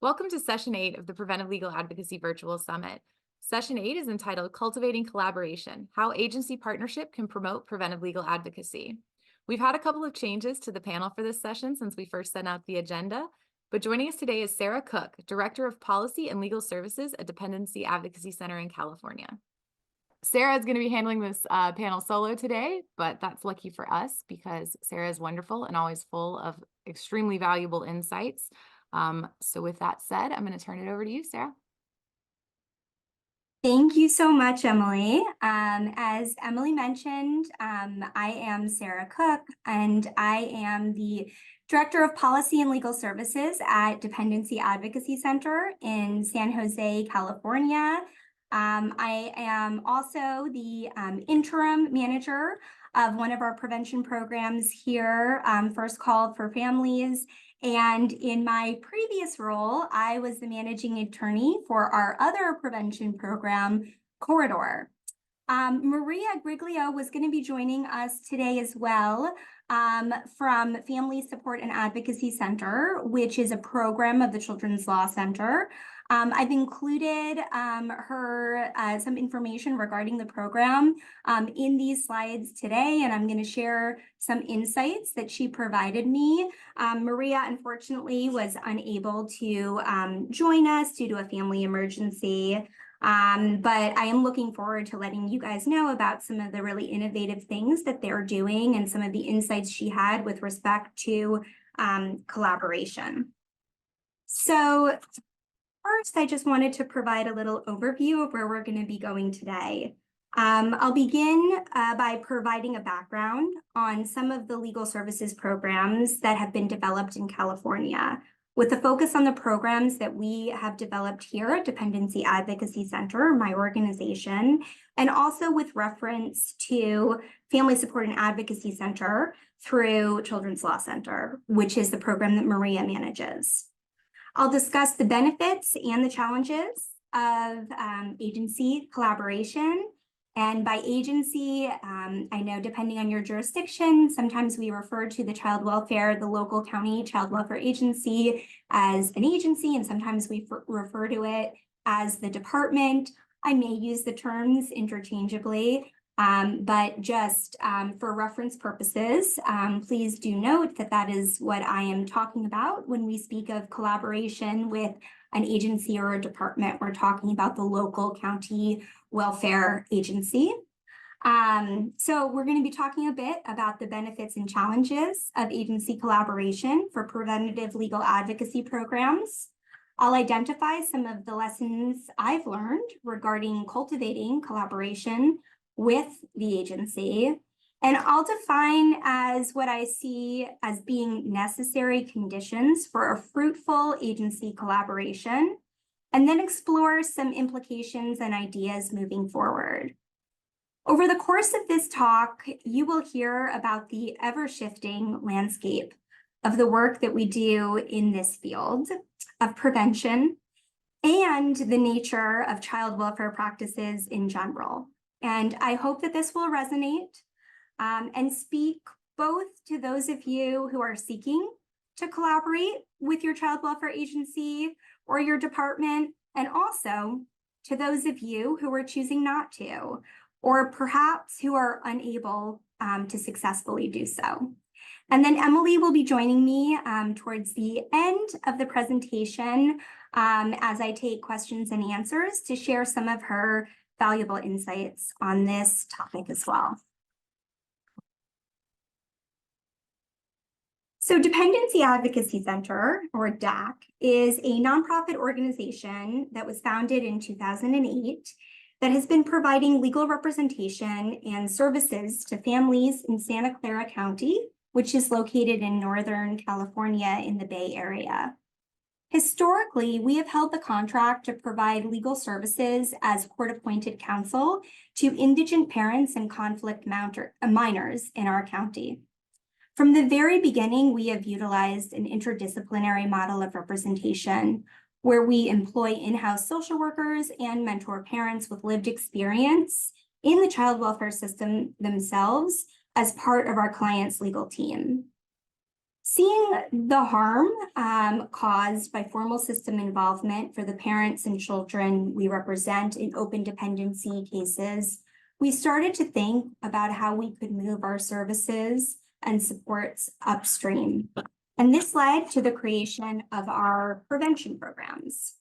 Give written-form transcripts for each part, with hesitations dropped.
Welcome to Session 8 of the Preventive Legal Advocacy Virtual Summit. Session 8 is entitled Cultivating Collaboration, How Agency Partnership Can Promote Preventive Legal Advocacy. We've had a couple of changes to the panel for this session since we first sent out the agenda, but joining us today is Sarah Cook, Director of Policy and Legal Services at Dependency Advocacy Center in California. Sarah is going to be handling this panel solo today, but that's lucky for us because Sarah is wonderful and always full of extremely valuable insights. So with that said, I'm going to turn it over to you, Sarah. Thank you so much, Emily. As Emily mentioned, I am Sarah Cook, and I am the Director of Policy and Legal Services at Dependency Advocacy Center in San Jose, California. I am also the interim manager of one of our prevention programs here, First Call for Families. And in my previous role, I was the managing attorney for our other prevention program, Corridor. Maria Griglio was going to be joining us today as well from Family Support and Advocacy Center, which is a program of the Children's Law Center. I've included some information regarding the program in these slides today, and I'm going to share some insights that she provided me. Maria, unfortunately, was unable to join us due to a family emergency. But I am looking forward to letting you guys know about some of the really innovative things that they're doing and some of the insights she had with respect to collaboration. So first, I just wanted to provide a little overview of where we're going to be going today. I'll begin by providing a background on some of the legal services programs that have been developed in California, with a focus on the programs that we have developed here at Dependency Advocacy Center, my organization, and also with reference to Family Support and Advocacy Center through Children's Law Center, which is the program that Maria manages. I'll discuss the benefits and the challenges of agency collaboration. And by agency, I know depending on your jurisdiction, sometimes we refer to the child welfare, the local county child welfare agency as an agency, and sometimes we refer to it as the department. I may use the terms interchangeably, but just for reference purposes, please do note that that is what I am talking about when we speak of collaboration with an agency or a department. We're talking about the local county welfare agency. So we're going to be talking a bit about the benefits and challenges of agency collaboration for preventative legal advocacy programs. I'll identify some of the lessons I've learned regarding cultivating collaboration with the agency, and I'll define as what I see as being necessary conditions for a fruitful agency collaboration, and then explore some implications and ideas moving forward. Over the course of this talk, you will hear about the ever-shifting landscape of the work that we do in this field of prevention and the nature of child welfare practices in general. And I hope that this will resonate and speak both to those of you who are seeking to collaborate with your child welfare agency or your department, and also to those of you who are choosing not to, or perhaps who are unable to successfully do so. And then Emily will be joining me towards the end of the presentation as I take questions and answers to share some of her valuable insights on this topic as well. So Dependency Advocacy Center, or DAC, is a nonprofit organization that was founded in 2008 that has been providing legal representation and services to families in Santa Clara County, which is located in Northern California in the Bay Area. Historically, we have held the contract to provide legal services as court-appointed counsel to indigent parents and conflict minors in our county. From the very beginning, we have utilized an interdisciplinary model of representation where we employ in-house social workers and mentor parents with lived experience in the child welfare system themselves as part of our client's legal team. Seeing the harm caused by formal system involvement for the parents and children we represent in open dependency cases, we started to think about how we could move our services and supports upstream. And this led to the creation of our prevention programs.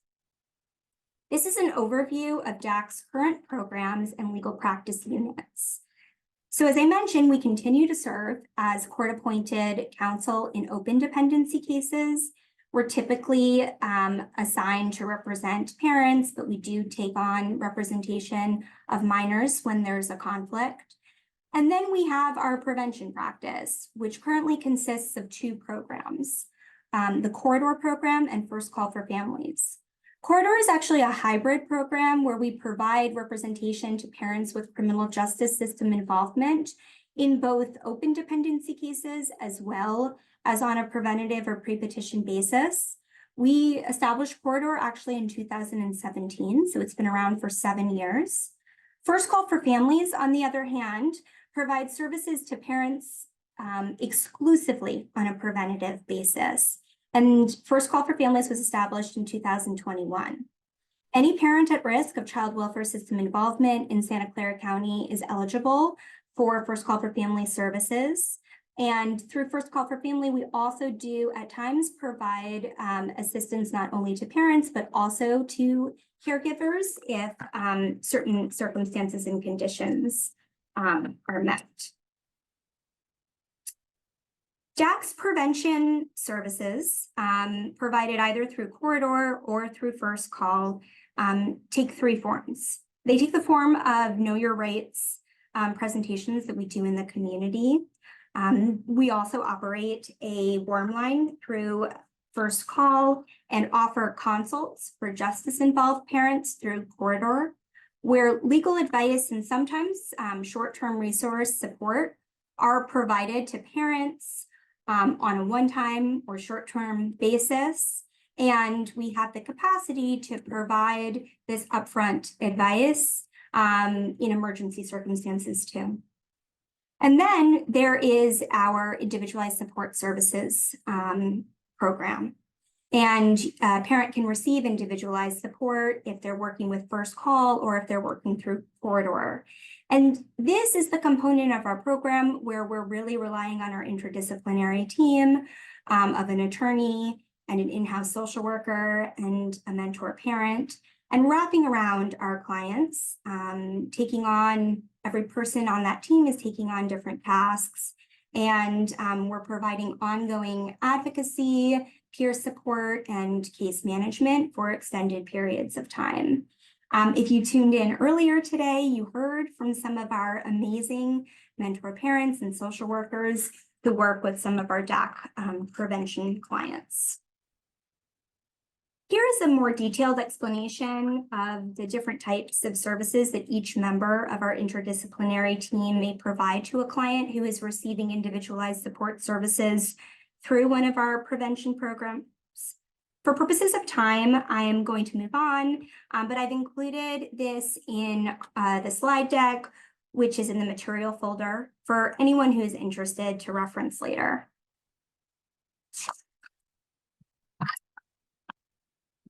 This is an overview of DAC's current programs and legal practice units. So as I mentioned, we continue to serve as court-appointed counsel in open dependency cases. We're typically assigned to represent parents, but we do take on representation of minors when there's a conflict. And then we have our prevention practice, which currently consists of two programs, the Corridor program and First Call for Families. Corridor is actually a hybrid program where we provide representation to parents with criminal justice system involvement in both open dependency cases as well as on a preventative or pre-petition basis. We established Corridor actually in 2017, so it's been around for 7 years. First Call for Families, on the other hand, provides services to parents exclusively on a preventative basis. And First Call for Families was established in 2021. Any parent at risk of child welfare system involvement in Santa Clara County is eligible for First Call for Family services. And through First Call for Family, we also do at times provide assistance not only to parents, but also to caregivers if certain circumstances and conditions are met. DAC's prevention services provided either through Corridor or through First Call take three forms. They take the form of Know Your Rights presentations that we do in the community. We also operate a warm line through First Call and offer consults for justice-involved parents through Corridor, where legal advice and sometimes short-term resource support are provided to parents on a one-time or short-term basis. And we have the capacity to provide this upfront advice in emergency circumstances too. And then there is our individualized support services program. And a parent can receive individualized support if they're working with First Call or if they're working through Corridor. And this is the component of our program where we're really relying on our interdisciplinary team of an attorney and an in-house social worker and a mentor parent, and wrapping around our clients, taking on, every person on that team is taking on different tasks. And we're providing ongoing advocacy, peer support, and case management for extended periods of time. If you tuned in earlier today, you heard from some of our amazing mentor parents and social workers who work with some of our DAC prevention clients. Here is a more detailed explanation of the different types of services that each member of our interdisciplinary team may provide to a client who is receiving individualized support services through one of our prevention programs. For purposes of time, I am going to move on, but I've included this in the slide deck, which is in the material folder for anyone who is interested to reference later.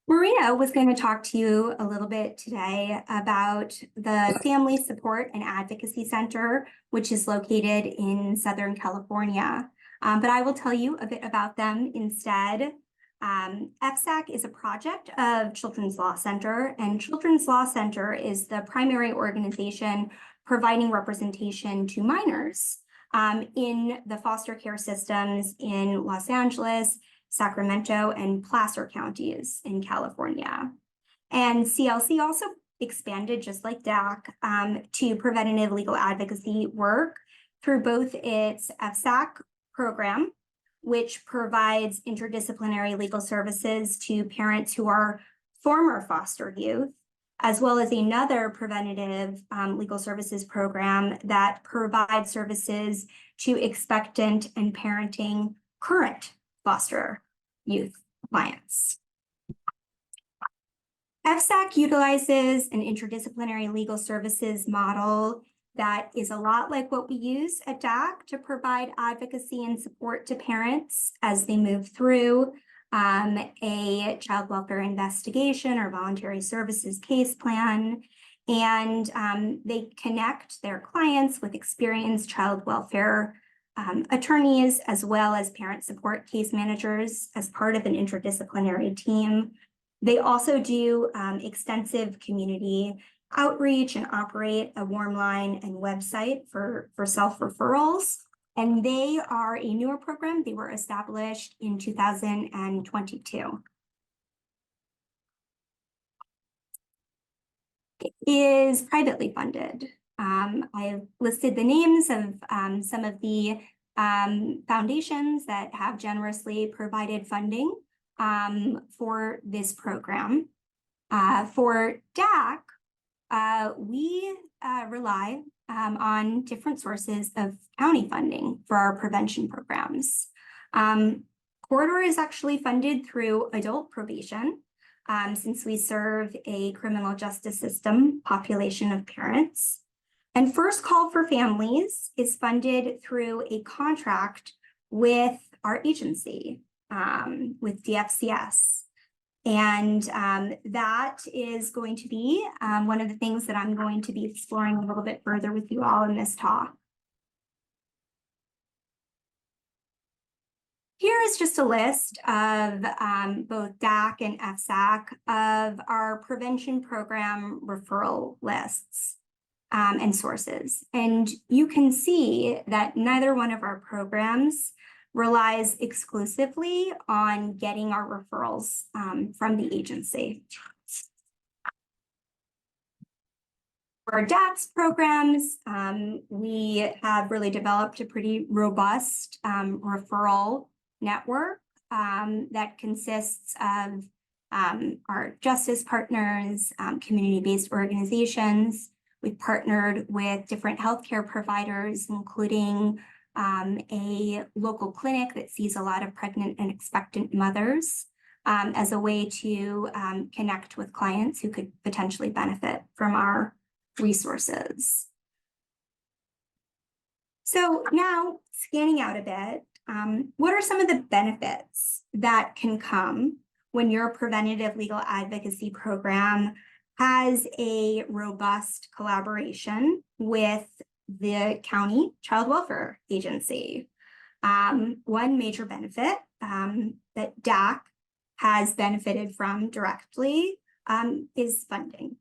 Marina was going to talk to you a little bit today about the Family Support and Advocacy Center, which is located in Southern California. But I will tell you a bit about them instead. FSAC is a project of Children's Law Center, and Children's Law Center is the primary organization providing representation to minors in the foster care systems in Los Angeles, Sacramento, and Placer counties in California. And CLC also expanded, just like DAC, to preventative legal advocacy work through both its FSAC program, which provides interdisciplinary legal services to parents who are former foster youth, as well as another preventative legal services program that provides services to expectant and parenting current foster youth clients. FSAC utilizes an interdisciplinary legal services model that is a lot like what we use at DAC to provide advocacy and support to parents as they move through a child welfare investigation or voluntary services case plan. And they connect their clients with experienced child welfare attorneys, as well as parent support case managers as part of an interdisciplinary team. They also do extensive community outreach and operate a warm line and website for self-referrals. And they are a newer program. They were established in 2022. It is privately funded. I've listed the names of some of the foundations that have generously provided funding for this program. For DAC, we rely on different sources of county funding for our prevention programs. Corridor is actually funded through adult probation, since we serve a criminal justice system population of parents. And First Call for Families is funded through a contract with our agency, with DFCS. And that is going to be one of the things that I'm going to be exploring a little bit further with you all in this talk. Here is just a list of both DAC and FSAC of our prevention program referral lists and sources. And you can see that neither one of our programs relies exclusively on getting our referrals from the agency. For our DAC's programs, we have really developed a pretty robust referral network that consists of our justice partners, community-based organizations. We've partnered with different healthcare providers, including a local clinic that sees a lot of pregnant and expectant mothers as a way to connect with clients who could potentially benefit from our resources. So now, scanning out a bit, what are some of the benefits that can come when your preventative legal advocacy program has a robust collaboration with the county child welfare agency? One major benefit that DAC has benefited from directly is funding.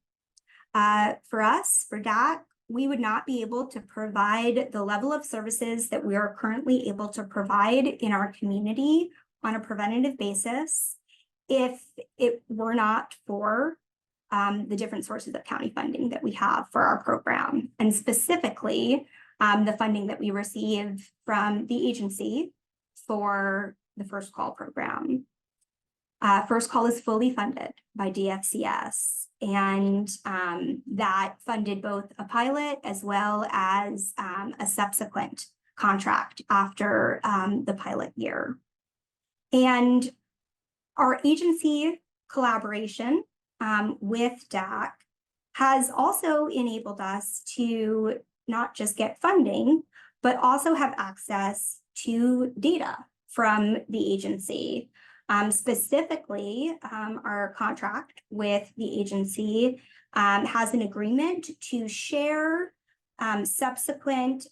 For us, for DAC, we would not be able to provide the level of services that we are currently able to provide in our community on a preventative basis if it were not for the different sources of county funding that we have for our program, and specifically the funding that we receive from the agency for the First Call program. First Call is fully funded by DFCS, and that funded both a pilot as well as a subsequent contract after the pilot year. And our agency collaboration with DAC has also enabled us to not just get funding, but also have access to data from the agency. Specifically, our contract with the agency has an agreement to share subsequent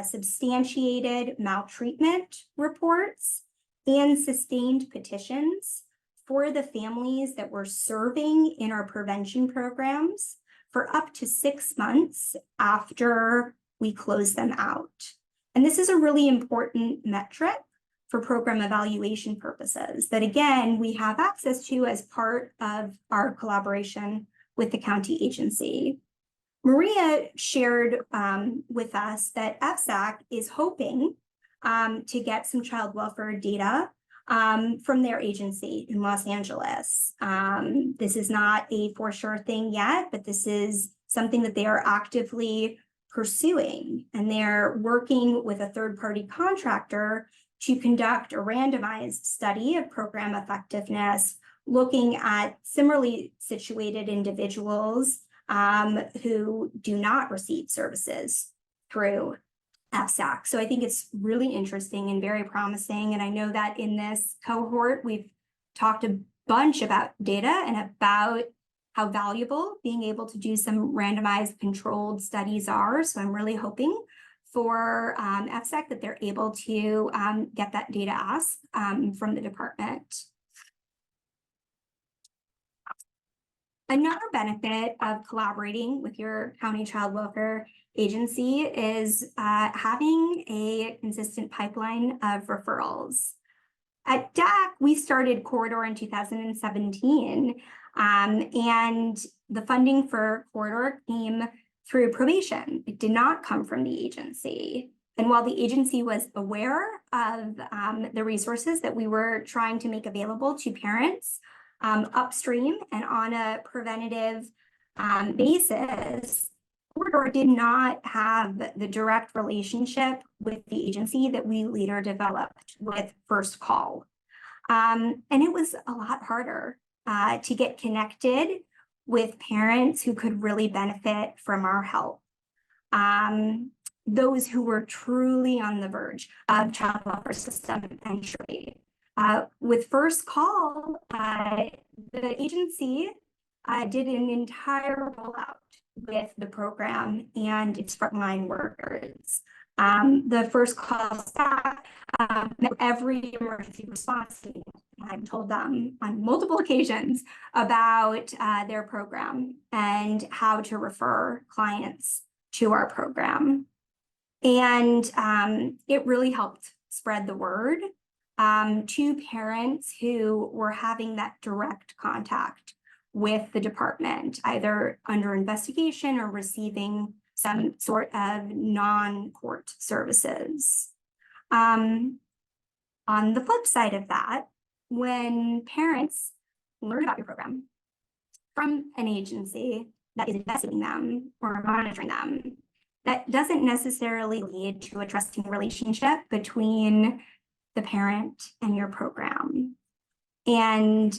substantiated maltreatment reports and sustained petitions for the families that we're serving in our prevention programs for up to 6 months after we close them out. And this is a really important metric for program evaluation purposes that, again, we have access to as part of our collaboration with the county agency. Maria shared with us that FSAC is hoping to get some child welfare data from their agency in Los Angeles. This is not a for sure thing yet, but this is something that they are actively pursuing, and they're working with a third-party contractor to conduct a randomized study of program effectiveness, looking at similarly situated individuals who do not receive services through FSAC. So I think it's really interesting and very promising. And I know that in this cohort, we've talked a bunch about data and about how valuable being able to do some randomized controlled studies are. So I'm really hoping for FSAC that they're able to get that data ask from the department. Another benefit of collaborating with your county child welfare agency is having a consistent pipeline of referrals. At DAC, we started Corridor in 2017, and the funding for Corridor came through probation. It did not come from the agency. And while the agency was aware of the resources that we were trying to make available to parents upstream and on a preventative basis, Corridor did not have the direct relationship with the agency that we later developed with First Call. And it was a lot harder to get connected with parents who could really benefit from our help. Those who were truly on the verge of child welfare system entry. With First Call, the agency did an entire rollout with the program and its frontline workers. The First Call staff met every emergency response team. I've told them on multiple occasions about their program and how to refer clients to our program. And it really helped spread the word to parents who were having that direct contact with the department, either under investigation or receiving some sort of non-court services. On the flip side of that, when parents learn about your program from an agency that is investigating them or monitoring them, that doesn't necessarily lead to a trusting relationship between the parent and your program. And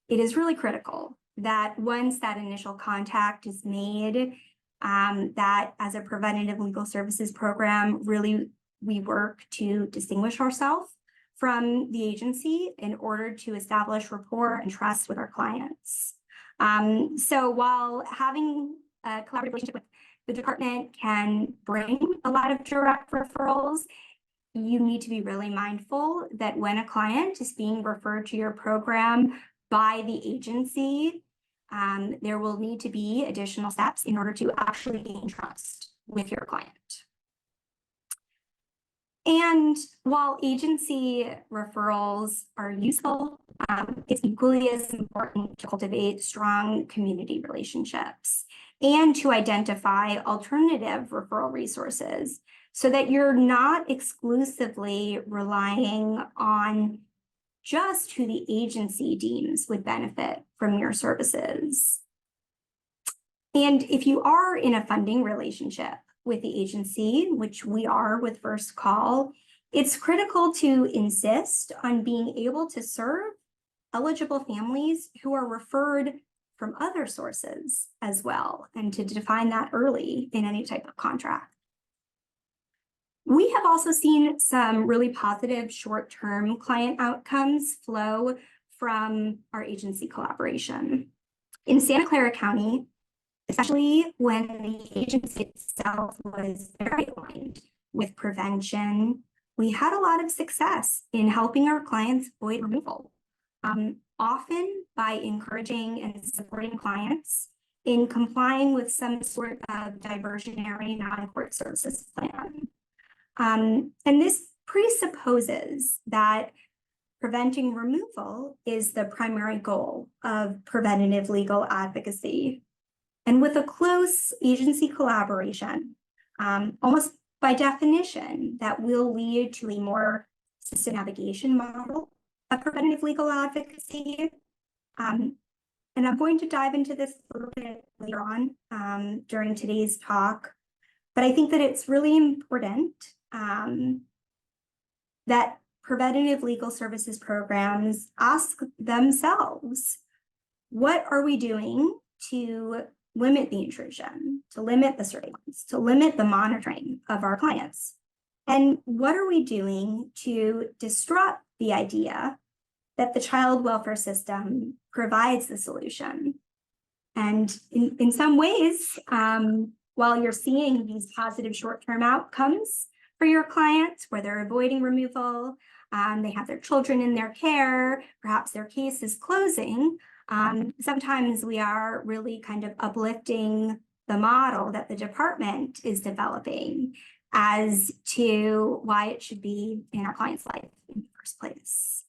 it is really critical that once that initial contact is made, that as a preventative legal services program, really we work to distinguish ourselves from the agency in order to establish rapport and trust with our clients. So while having a collaborative relationship with the department can bring a lot of direct referrals, you need to be really mindful that when a client is being referred to your program by the agency, there will need to be additional steps in order to actually gain trust with your client. And while agency referrals are useful, it's equally as important to cultivate strong community relationships and to identify alternative referral resources so that you're not exclusively relying on just who the agency deems would benefit from your services. And if you are in a funding relationship with the agency, which we are with First Call, it's critical to insist on being able to serve eligible families who are referred from other sources as well, and to define that early in any type of contract. We have also seen some really positive short-term client outcomes flow from our agency collaboration. In Santa Clara County, especially when the agency itself was very aligned with prevention, we had a lot of success in helping our clients avoid removal, often by encouraging and supporting clients in complying with some sort of diversionary non-court services plan. And this presupposes that preventing removal is the primary goal of preventative legal advocacy. And with a close agency collaboration, almost by definition, that will lead to a more system navigation model of preventative legal advocacy. And I'm going to dive into this a little bit later on during today's talk, but I think that it's really important that preventative legal services programs ask themselves, what are we doing to limit the intrusion, to limit the surveillance, to limit the monitoring of our clients? And what are we doing to disrupt the idea that the child welfare system provides the solution? And in some ways, while you're seeing these positive short-term outcomes for your clients, where they're avoiding removal, they have their children in their care, perhaps their case is closing, sometimes we are really kind of uplifting the model that the department is developing as to why it should be in our client's life in the first place.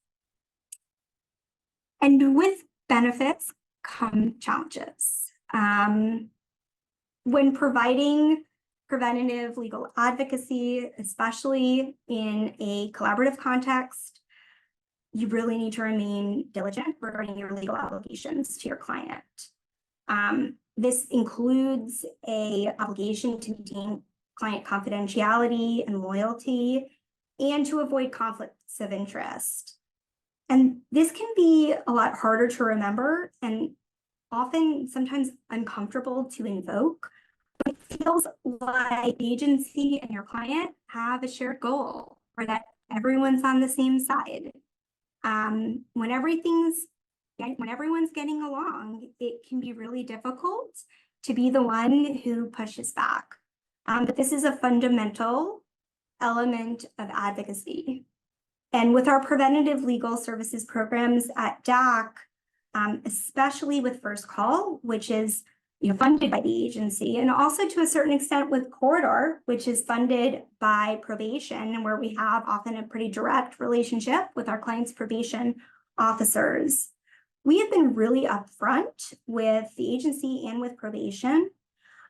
And with benefits come challenges. When providing preventative legal advocacy, especially in a collaborative context, you really need to remain diligent regarding your legal obligations to your client. This includes an obligation to maintain client confidentiality and loyalty, and to avoid conflicts of interest. And this can be a lot harder to remember and often sometimes uncomfortable to invoke. It feels like the agency and your client have a shared goal, or that everyone's on the same side. When everyone's getting along, it can be really difficult to be the one who pushes back. But this is a fundamental element of advocacy. And with our preventative legal services programs at DAC, especially with First Call, which is funded by the agency, and also to a certain extent with Corridor, which is funded by probation, and where we have often a pretty direct relationship with our clients' probation officers. We have been really upfront with the agency and with probation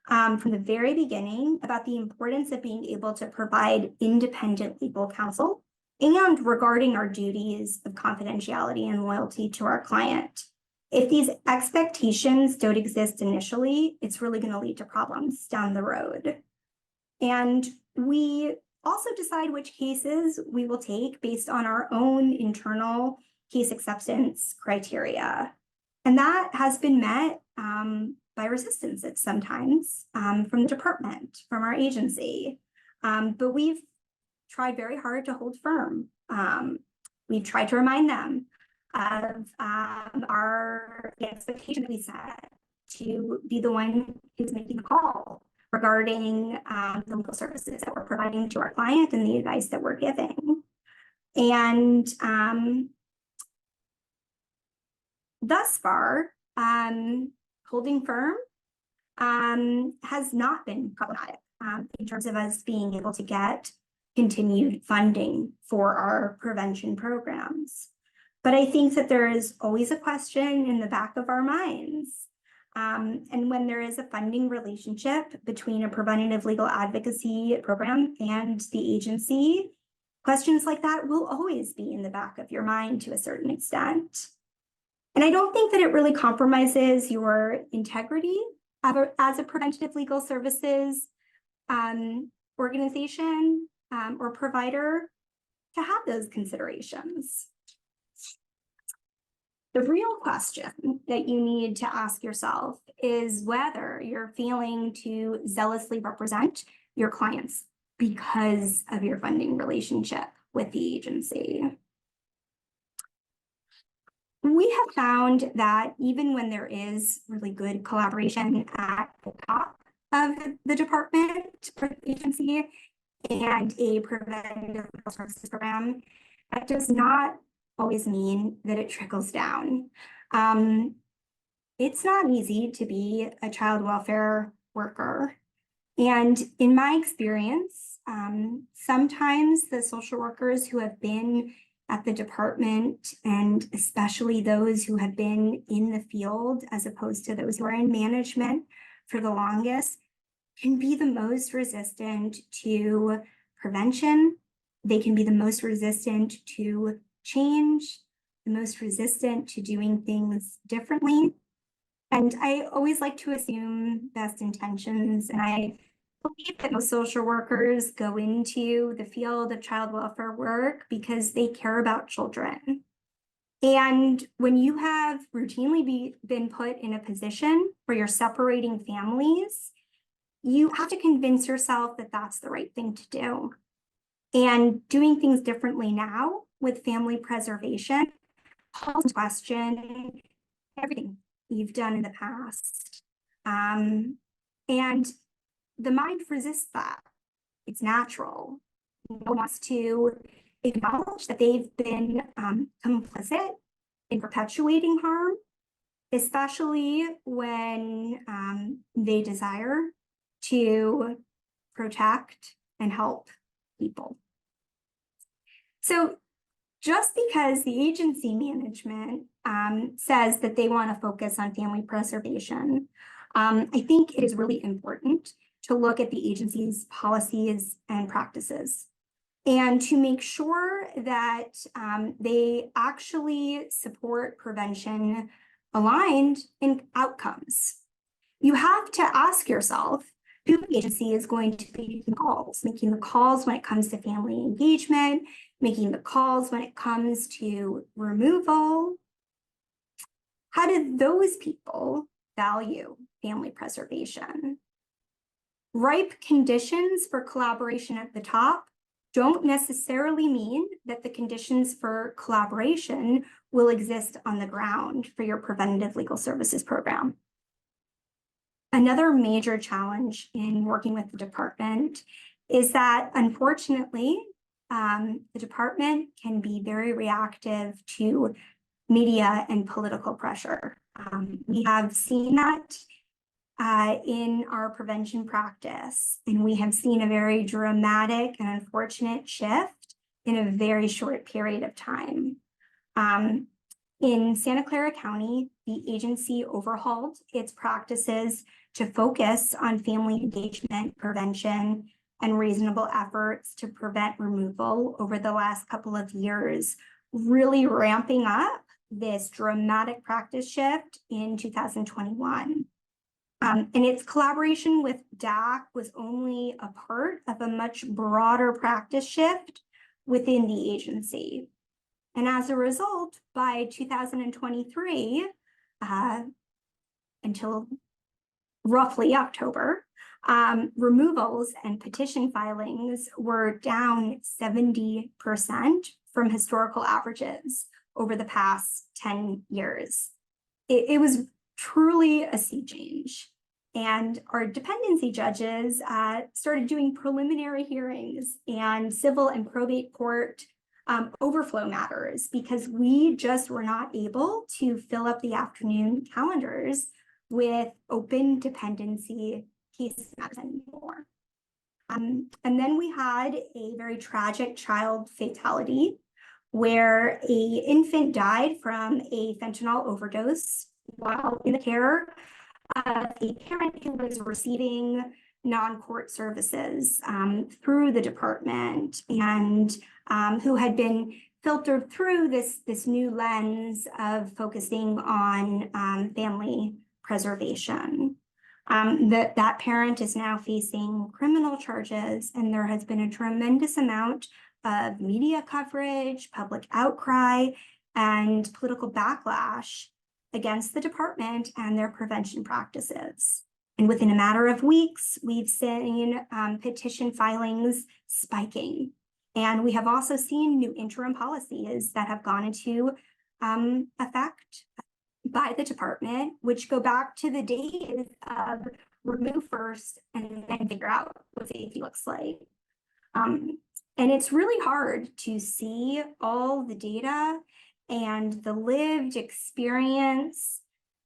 from the very beginning about the importance of being able to provide independent legal counsel and regarding our duties of confidentiality and loyalty to our client. If these expectations don't exist initially, it's really going to lead to problems down the road. And we also decide which cases we will take based on our own internal case acceptance criteria. And that has been met by resistance at sometimes from the department, from our agency. But we've tried very hard to hold firm. We've tried to remind them of the expectation that we set to be the one who's making the call regarding the legal services that we're providing to our client and the advice that we're giving. And thus far, holding firm has not been problematic in terms of us being able to get continued funding for our prevention programs. But I think that there is always a question in the back of our minds. And when there is a funding relationship between a preventative legal advocacy program and the agency, questions like that will always be in the back of your mind to a certain extent. And I don't think that it really compromises your integrity as a preventative legal services organization or provider to have those considerations. The real question that you need to ask yourself is whether you're failing to zealously represent your clients because of your funding relationship with the agency. We have found that even when there is really good collaboration at the top of the department or the agency and a preventative legal services program, that does not always mean that it trickles down. It's not easy to be a child welfare worker. And in my experience, sometimes the social workers who have been at the department, and especially those who have been in the field as opposed to those who are in management for the longest, can be the most resistant to prevention. They can be the most resistant to change, the most resistant to doing things differently. And I always like to assume best intentions, and I believe that most social workers go into the field of child welfare work because they care about children. And when you have routinely been put in a position where you're separating families, you have to convince yourself that that's the right thing to do. And doing things differently now with family preservation calls into question everything you've done in the past. And the mind resists that. It's natural. No one wants to acknowledge that they've been complicit in perpetuating harm, especially when they desire to protect and help people. So just because the agency management says that they want to focus on family preservation, I think it is really important to look at the agency's policies and practices and to make sure that they actually support prevention aligned in outcomes. You have to ask yourself who the agency is going to be making the calls when it comes to family engagement, making the calls when it comes to removal. How do those people value family preservation? Ripe conditions for collaboration at the top don't necessarily mean that the conditions for collaboration will exist on the ground for your preventative legal services program. Another major challenge in working with the department is that, unfortunately, the department can be very reactive to media and political pressure. We have seen that in our prevention practice, and we have seen a very dramatic and unfortunate shift in a very short period of time. In Santa Clara County, the agency overhauled its practices to focus on family engagement, prevention, and reasonable efforts to prevent removal over the last couple of years, really ramping up this dramatic practice shift in 2021. And its collaboration with DAC was only a part of a much broader practice shift within the agency. And as a result, by 2023, until roughly October, removals and petition filings were down 70% from historical averages over the past 10 years. It was truly a sea change. And our dependency judges started doing preliminary hearings and civil and probate court overflow matters because we just were not able to fill up the afternoon calendars with open dependency cases anymore. And then we had a very tragic child fatality where an infant died from a fentanyl overdose while in the care of a parent who was receiving non-court services through the department and who had been filtered through this new lens of focusing on family preservation. That parent is now facing criminal charges, and there has been a tremendous amount of media coverage, public outcry, and political backlash against the department and their prevention practices. And within a matter of weeks, we've seen petition filings spiking. And we have also seen new interim policies that have gone into effect by the department, which go back to the days of remove first and then figure out what safety looks like. And it's really hard to see all the data and the lived experience,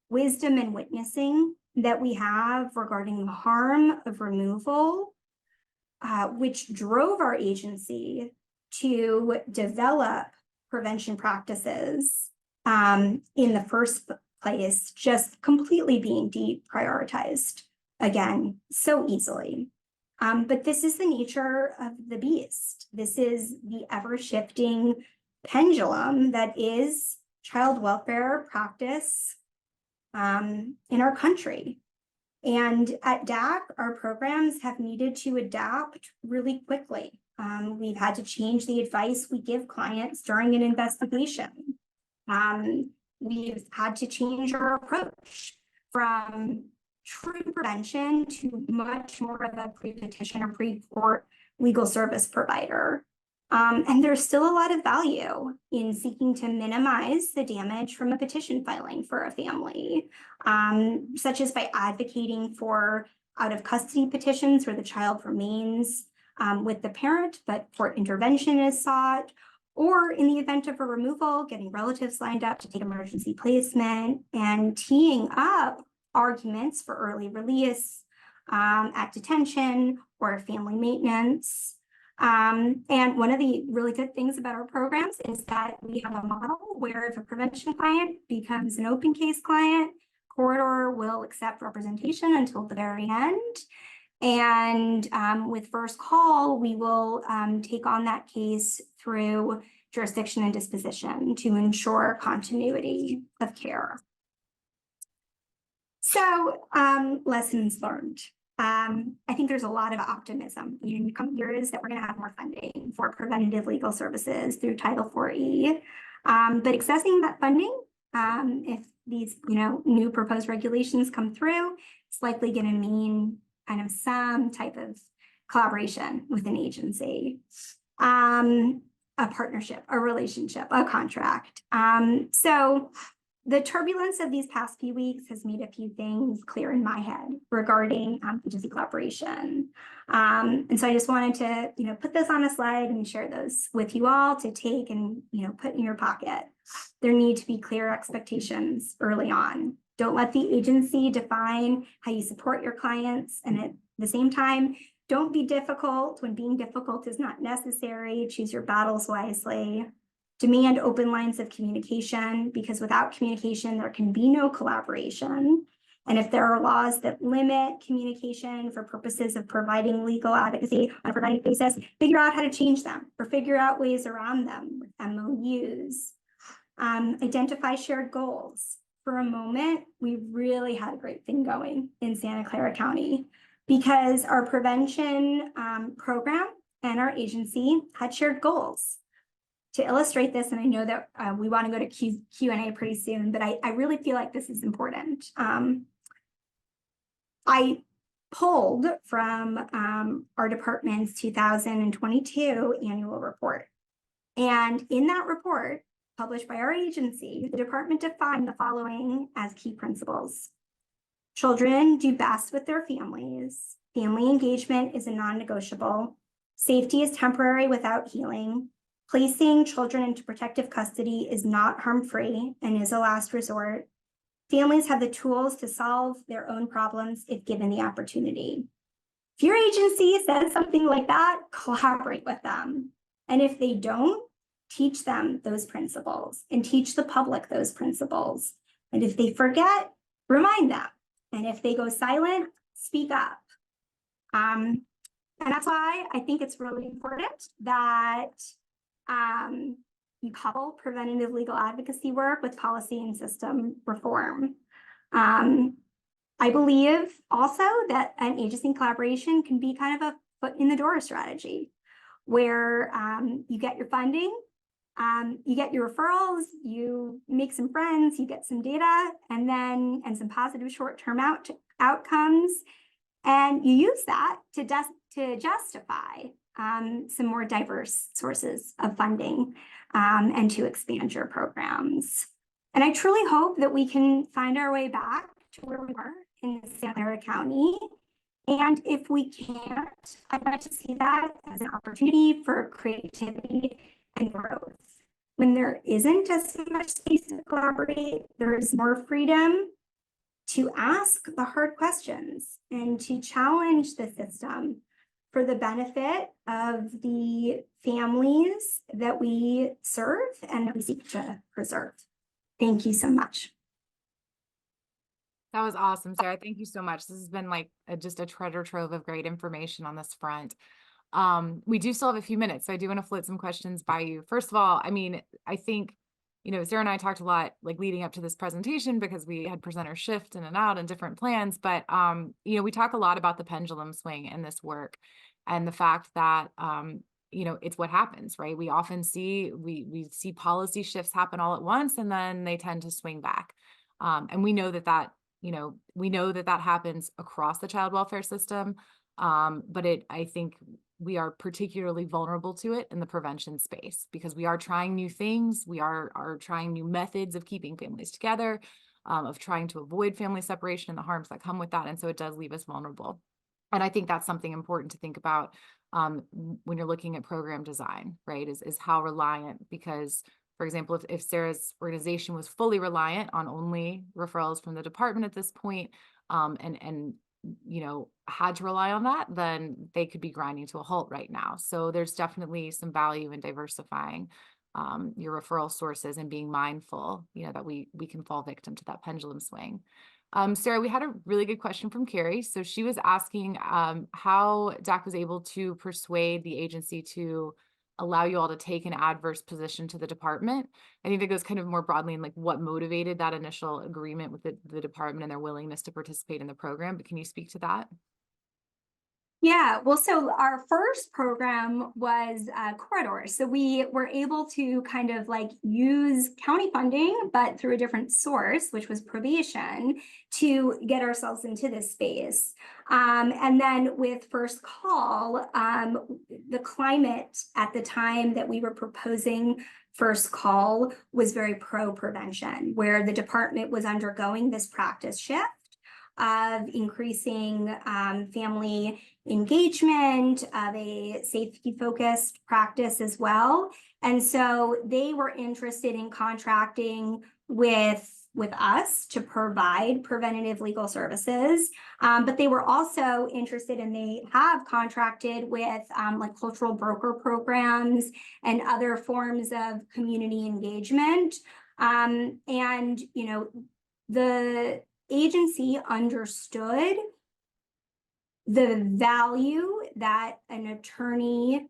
wisdom, and witnessing that we have regarding the harm of removal, which drove our agency to develop prevention practices in the first place, just completely being deprioritized again so easily. But this is the nature of the beast. This is the ever-shifting pendulum that is child welfare practice in our country. And at DAC, our programs have needed to adapt really quickly. We've had to change the advice we give clients during an investigation. We've had to change our approach from true prevention to much more of a pre-petition or pre-court legal service provider. And there's still a lot of value in seeking to minimize the damage from a petition filing for a family, such as by advocating for out-of-custody petitions where the child remains with the parent, but court intervention is sought, or in the event of a removal, getting relatives lined up to take emergency placement and teeing up arguments for early release at detention or family maintenance. And one of the really good things about our programs is that we have a model where if a prevention client becomes an open case client, court will accept representation until the very end. And with first call, we will take on that case through jurisdiction and disposition to ensure continuity of care. So lessons learned. I think there's a lot of optimism in coming years that we're going to have more funding for preventative legal services through Title IV. But accessing that funding, if these new proposed regulations come through, it's likely going to mean kind of some type of collaboration with an agency, a partnership, a relationship, a contract. So the turbulence of these past few weeks has made a few things clear in my head regarding agency collaboration. And so I just wanted to, put those on a slide and share those with you all to take and, put in your pocket. There need to be clear expectations early on. Don't let the agency define how you support your clients. And at the same time, don't be difficult when being difficult is not necessary. Choose your battles wisely. Demand open lines of communication, because without communication, there can be no collaboration. And if there are laws that limit communication for purposes of providing legal advocacy on a providing basis, figure out how to change them or figure out ways around them with MOUs. Identify shared goals. For a moment, we really had a great thing going in Santa Clara County because our prevention program and our agency had shared goals. To illustrate this, and I know that we want to go to Q&A pretty soon, but I really feel like this is important. I pulled from our department's 2022 annual report. And in that report, published by our agency, the department defined the following as key principles. Children do best with their families. Family engagement is a non-negotiable. Safety is temporary without healing. Placing children into protective custody is not harm-free and is a last resort. Families have the tools to solve their own problems if given the opportunity. If your agency says something like that, collaborate with them. And if they don't, teach them those principles and teach the public those principles. And if they forget, remind them. And if they go silent, speak up. And that's why I think it's really important that you couple preventative legal advocacy work with policy and system reform. I believe also that an agency collaboration can be kind of a foot in the door strategy where you get your funding, you get your referrals, you make some friends, you get some data, and some positive short-term outcomes, and you use that to justify some more diverse sources of funding and to expand your programs. And I truly hope that we can find our way back to where we were in Santa Clara County. And if we can't, I'd like to see that as an opportunity for creativity and growth. When there isn't as much space to collaborate, there is more freedom to ask the hard questions and to challenge the system for the benefit of the families that we serve and that we seek to preserve. Thank you so much. That was awesome, Sarah. Thank you so much. This has been like just a treasure trove of great information on this front. We do still have a few minutes, so I do want to float some questions by you. First of all, I mean, I think, Sarah and I talked a lot like leading up to this presentation because we had presenters shift in and out and different plans, but, we talk a lot about the pendulum swing in this work and the fact that, it's what happens, right? We often see, we see policy shifts happen all at once, and then they tend to swing back. And we know that happens across the child welfare system. But I think we are particularly vulnerable to it in the prevention space, because we are trying new things. We are trying new methods of keeping families together, of trying to avoid family separation and the harms that come with that. And so it does leave us vulnerable. And I think that's something important to think about when you're looking at program design, right? Is how reliant, because, for example, if Sarah's organization was fully reliant on only referrals from the department at this point, and had to rely on that, then they could be grinding to a halt right now. So there's definitely some value in diversifying your referral sources and being mindful, that we can fall victim to that pendulum swing. Sarah, we had a really good question from Carrie. So she was asking how DAC was able to persuade the agency to allow you all to take an adverse position to the department. I think that goes kind of more broadly in like what motivated that initial agreement with the department and their willingness to participate in the program. But can you speak to that? Yeah, well, so our first program was corridors. So we were able to kind of like use county funding, but through a different source, which was probation, to get ourselves into this space. And then with First Call, the climate at the time that we were proposing First Call was very pro-prevention, where the department was undergoing this practice shift of increasing family engagement, of a safety-focused practice as well. And so they were interested in contracting with us to provide preventative legal services, but they were also interested, and they have contracted with like cultural broker programs and other forms of community engagement. And the agency understood the value that an attorney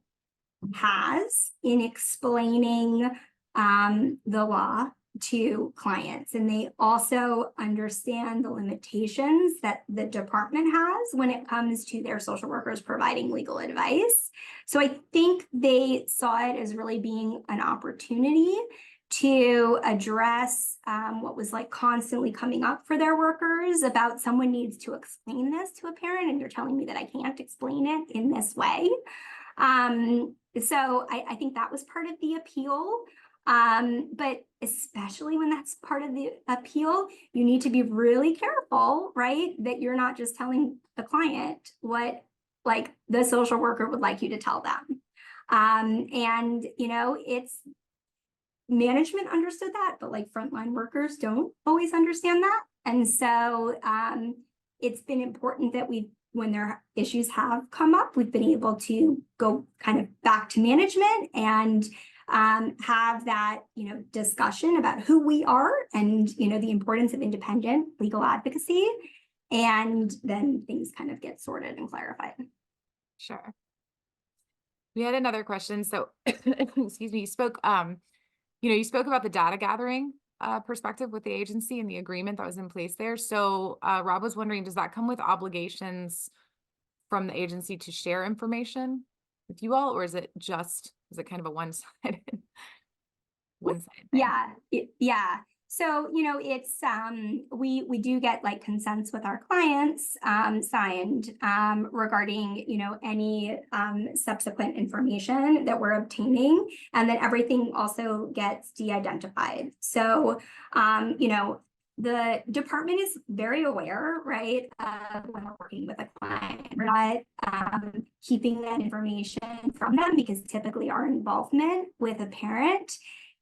has in explaining the law to clients. And they also understand the limitations that the department has when it comes to their social workers providing legal advice. So I think they saw it as really being an opportunity to address what was like constantly coming up for their workers about someone needs to explain this to a parent and you're telling me that I can't explain it in this way. So I think that was part of the appeal. But especially when that's part of the appeal, you need to be really careful, right? That you're not just telling the client what like the social worker would like you to tell them. And it's management understood that, but like frontline workers don't always understand that. And so it's been important that when their issues have come up, we've been able to go kind of back to management and have that, discussion about who we are and, the importance of independent legal advocacy. And then things kind of get sorted and clarified. Sure. We had another question. So, excuse me, you spoke about the data gathering perspective with the agency and the agreement that was in place there. So Rob was wondering, does that come with obligations from the agency to share information with you all, or is it kind of a one-sided thing? Yeah. So, it's, we do get like consents with our clients signed regarding, any subsequent information that we're obtaining. And then everything also gets de-identified. So, the department is very aware, right, when we're working with a client. We're not keeping that information from them because typically our involvement with a parent,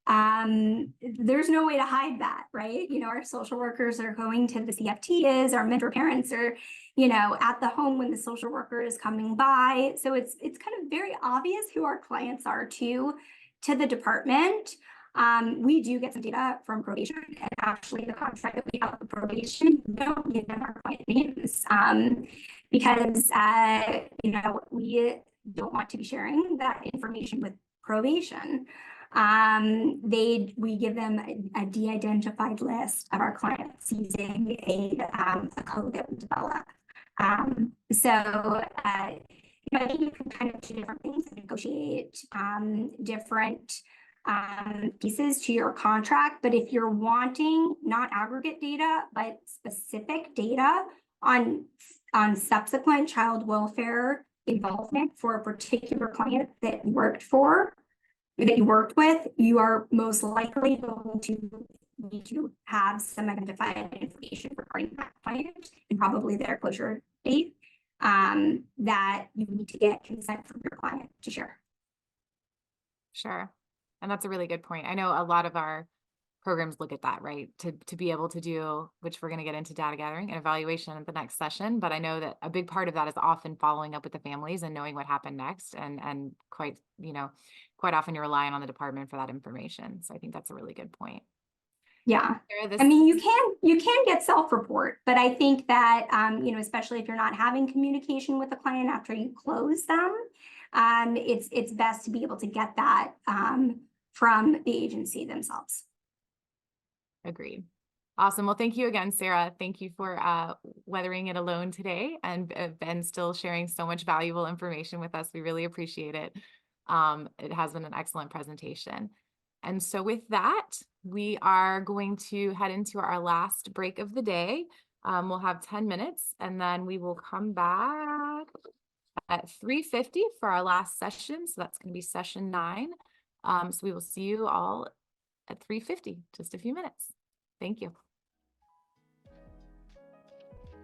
there's no way to hide that, right? Our social workers are going to the CFTs, our mentor parents are, at the home when the social worker is coming by. So it's kind of very obvious who our clients are to the department. We do get some data from probation, and actually the contract that we have with probation, we don't give them our client names because, we don't want to be sharing that information with probation. We give them a de-identified list of our clients using a code that we develop. I think you can kind of do different things in negotiate different pieces to your contract. But if you're wanting not aggregate data, but specific data on subsequent child welfare involvement for a particular client that you worked with, you are most likely going to need to have some identified information regarding that client and probably their closure date that you need to get consent from your client to share. Sure. And that's a really good point. I know a lot of our programs look at that, right? To be able to do, which we're going to get into data gathering and evaluation at the next session. But I know that a big part of that is often following up with the families and knowing what happened next. And quite often you're relying on the department for that information. So I think that's a really good point. Yeah. Sarah, I mean, you can get self-report, but I think that, especially if you're not having communication with the client after you close them, it's best to be able to get that from the agency themselves. Agreed. Awesome. Well, thank you again, Sarah. Thank you for weathering it alone today and still sharing so much valuable information with us. We really appreciate it. It has been an excellent presentation. And so with that, we are going to head into our last break of the day. We'll have 10 minutes and then we will come back at 3:50 for our last session. So that's going to be session 9. So we will see you all at 3:50, just a few minutes. Thank you.